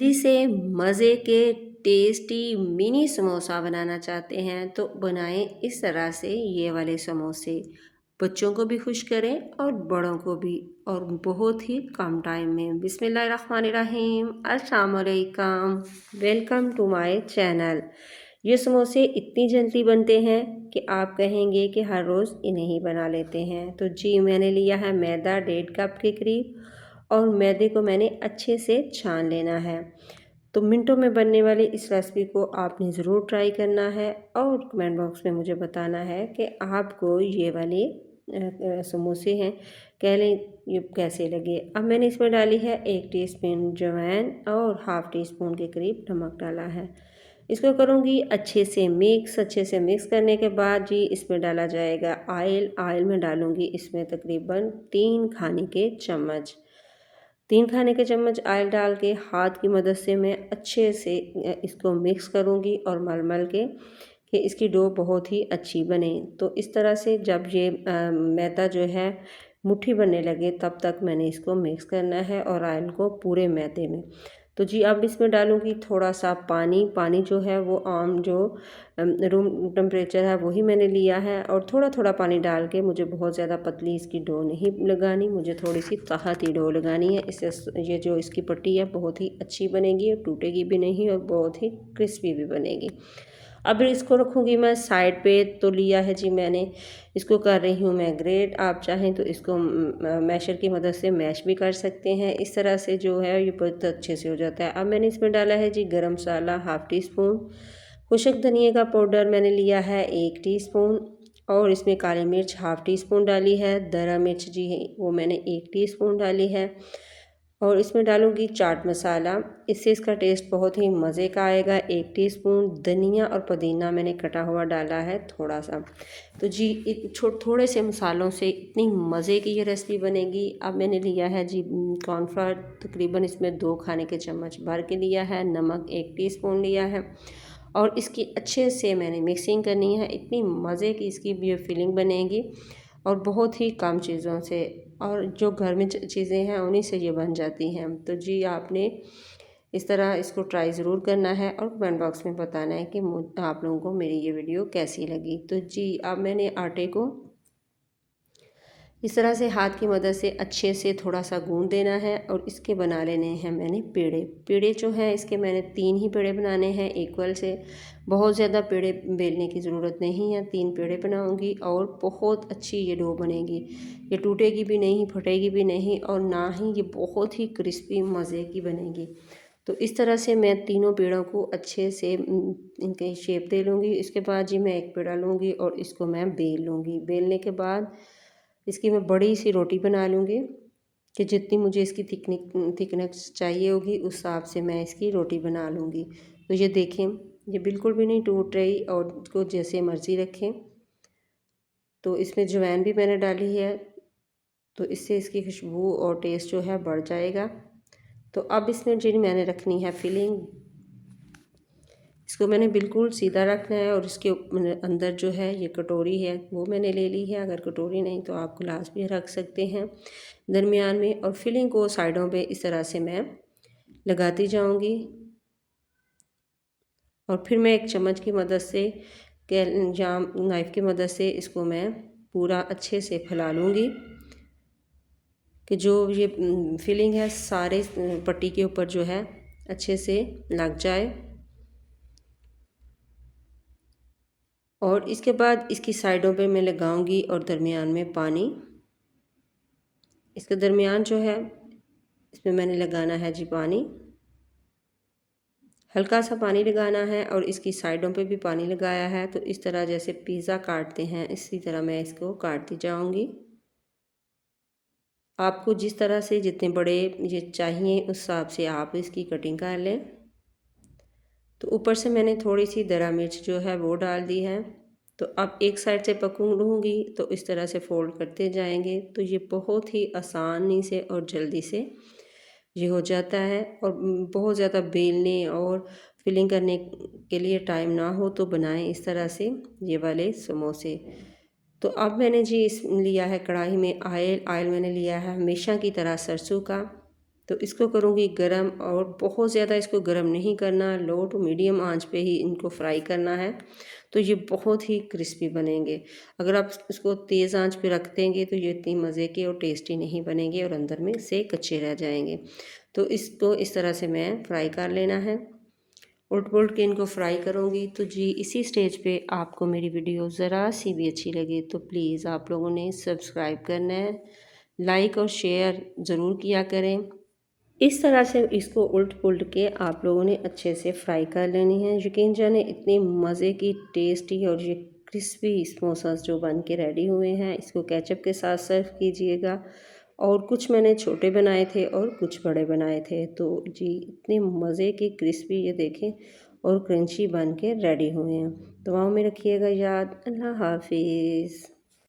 जल्दी से मज़े के टेस्टी मिनी समोसा बनाना चाहते हैं तो बनाएं इस तरह से ये वाले समोसे। बच्चों को भी खुश करें और बड़ों को भी, और बहुत ही कम टाइम में। बिस्मिल्लाहिर्रहमानिर्रहीम, अस्सलाम वालेकुम, वेलकम टू माय चैनल। ये समोसे इतनी जल्दी बनते हैं कि आप कहेंगे कि हर रोज़ इन्हें ही बना लेते हैं। तो जी, मैंने लिया है मैदा 1.5 कप के करीब, और मैदे को मैंने अच्छे से छान लेना है। तो मिनटों में बनने वाली इस रेसिपी को आपने ज़रूर ट्राई करना है और कमेंट बॉक्स में मुझे बताना है कि आपको ये वाले समोसे हैं, कह लें, ये कैसे लगे। अब मैंने इसमें डाली है 1 टीस्पून अजवाइन और हाफ़ टी स्पून के करीब नमक डाला है। इसको करूँगी अच्छे से मिक्स। अच्छे से मिक्स करने के बाद जी इसमें डाला जाएगा ऑयल में डालूँगी इसमें तकरीबन 3 खाने के चम्मच। 3 खाने के चम्मच ऑयल डाल के हाथ की मदद से मैं अच्छे से इसको मिक्स करूँगी और मल के कि इसकी डो बहुत ही अच्छी बने। तो इस तरह से जब ये मैदा जो है मुट्ठी बनने लगे तब तक मैंने इसको मिक्स करना है और ऑयल को पूरे मैदे में। तो जी अब इसमें डालूँगी थोड़ा सा पानी। पानी जो है वो आम जो रूम टेम्परेचर है वही मैंने लिया है, और थोड़ा थोड़ा पानी डाल के, मुझे बहुत ज़्यादा पतली इसकी डो नहीं लगानी, मुझे थोड़ी सी तहती डो लगानी है। इससे ये जो इसकी पट्टी है बहुत ही अच्छी बनेगी और टूटेगी भी नहीं और बहुत ही क्रिस्पी भी बनेगी। अब इसको रखूँगी मैं साइड पे। तो लिया है जी मैंने, इसको कर रही हूँ मैं ग्रेट। आप चाहें तो इसको मैशर की मदद से मैश भी कर सकते हैं। इस तरह से जो है ये बहुत अच्छे से हो जाता है। अब मैंने इसमें डाला है जी गरम मसाला हाफ़ टी स्पून, खुशक धनिया का पाउडर मैंने लिया है 1 टीस्पून, और इसमें काली मिर्च हाफ़ टी स्पून डाली है। दरा मिर्च जी वो मैंने 1 टीस्पून डाली है, और इसमें डालूँगी चाट मसाला। इससे इसका टेस्ट बहुत ही मज़े का आएगा। 1 टीस्पून धनिया और पुदीना मैंने कटा हुआ डाला है थोड़ा सा। तो जी थोड़े से मसालों से इतनी मज़े की ये रेसिपी बनेगी। अब मैंने लिया है जी कॉर्नफ्लोर, तकरीबन इसमें 2 खाने के चम्मच भर के लिया है। नमक 1 टीस्पून लिया है, और इसकी अच्छे से मैंने मिक्सिंग करनी है। इतनी मज़े की इसकी ये फीलिंग बनेगी, और बहुत ही कम चीज़ों से, और जो घर में चीज़ें हैं उन्हीं से ये बन जाती हैं। तो जी आपने इस तरह इसको ट्राई ज़रूर करना है और कमेंट बॉक्स में बताना है कि आप लोगों को मेरी ये वीडियो कैसी लगी। तो जी अब मैंने आटे को इस तरह से हाथ की मदद से अच्छे से थोड़ा सा गूंद देना है, और इसके बना लेने हैं मैंने पेड़े। पेड़े जो हैं इसके मैंने 3 ही पेड़े बनाने हैं इक्वल से। बहुत ज़्यादा पेड़े बेलने की ज़रूरत नहीं है, 3 पेड़े बनाऊंगी और बहुत अच्छी ये डो बनेगी। ये टूटेगी भी नहीं, फटेगी भी नहीं, और ना ही ये बहुत ही क्रिस्पी मज़े की बनेगी। तो इस तरह से मैं तीनों पेड़ों को अच्छे से इनके शेप दे लूँगी। इसके बाद जी मैं एक पेड़ा लूँगी और इसको मैं बेल लूँगी। बेलने के बाद इसकी मैं बड़ी सी रोटी बना लूँगी कि जितनी मुझे इसकी थिकनेस चाहिए होगी उस हिसाब से मैं इसकी रोटी बना लूँगी। तो ये देखें, ये बिल्कुल भी नहीं टूट रही, और इसको जैसे मर्ज़ी रखें। तो इसमें अजवाइन भी मैंने डाली है, तो इससे इसकी खुशबू और टेस्ट जो है बढ़ जाएगा। तो अब इसमें जी मैंने रखनी है फिलिंग। इसको मैंने बिल्कुल सीधा रखना है, और इसके अंदर जो है ये कटोरी है वो मैंने ले ली है। अगर कटोरी नहीं तो आप गिलास भी रख सकते हैं दरमियान में, और फिलिंग को साइडों पे इस तरह से मैं लगाती जाऊंगी। और फिर मैं एक चम्मच की मदद से या नाइफ़ की मदद से इसको मैं पूरा अच्छे से फैला लूँगी कि जो ये फिलिंग है सारे पट्टी के ऊपर जो है अच्छे से लग जाए। और इसके बाद इसकी साइडों पे मैं लगाऊंगी, और दरमियान में पानी, इसके दरमियान जो है इसमें मैंने लगाना है जी पानी। हल्का सा पानी लगाना है, और इसकी साइडों पे भी पानी लगाया है। तो इस तरह जैसे पिज़्ज़ा काटते हैं इसी तरह मैं इसको काटती जाऊंगी। आपको जिस तरह से जितने बड़े ये चाहिए उस हिसाब से आप इसकी कटिंग कर लें। तो ऊपर से मैंने थोड़ी सी दरा मिर्च जो है वो डाल दी है। तो अब एक साइड से पकूंगी तो इस तरह से फोल्ड करते जाएंगे, तो ये बहुत ही आसानी से और जल्दी से ये हो जाता है। और बहुत ज़्यादा बेलने और फिलिंग करने के लिए टाइम ना हो तो बनाएं इस तरह से ये वाले समोसे। तो अब मैंने जी इस लिया है कढ़ाई में ऑयल मैंने लिया है हमेशा की तरह सरसों का, तो इसको करूँगी गरम, और बहुत ज़्यादा इसको गरम नहीं करना, लो टू मीडियम आंच पे ही इनको फ्राई करना है। तो ये बहुत ही क्रिस्पी बनेंगे। अगर आप इसको तेज़ आंच पे रख देंगे तो ये इतनी मज़े के और टेस्टी नहीं बनेंगे और अंदर में से कच्चे रह जाएंगे। तो इसको इस तरह से मैं फ्राई कर लेना है, उलट पुलट के इनको फ्राई करूँगी। तो जी इसी स्टेज पे आपको मेरी वीडियो ज़रा सी भी अच्छी लगे तो प्लीज़ आप लोगों ने सब्सक्राइब करना है, लाइक और शेयर ज़रूर किया करें। इस तरह से इसको उलट पुलट के आप लोगों ने अच्छे से फ्राई कर लेनी है। यकीन जाने इतनी मज़े की टेस्टी और ये क्रिस्पी समोसास जो बन के रेडी हुए हैं, इसको केचप के साथ सर्व कीजिएगा। और कुछ मैंने छोटे बनाए थे और कुछ बड़े बनाए थे। तो जी इतने मज़े के क्रिस्पी ये देखें और क्रंची बन के रेडी हुए हैं। दुआओं में रखिएगा याद। अल्लाह हाफिज़।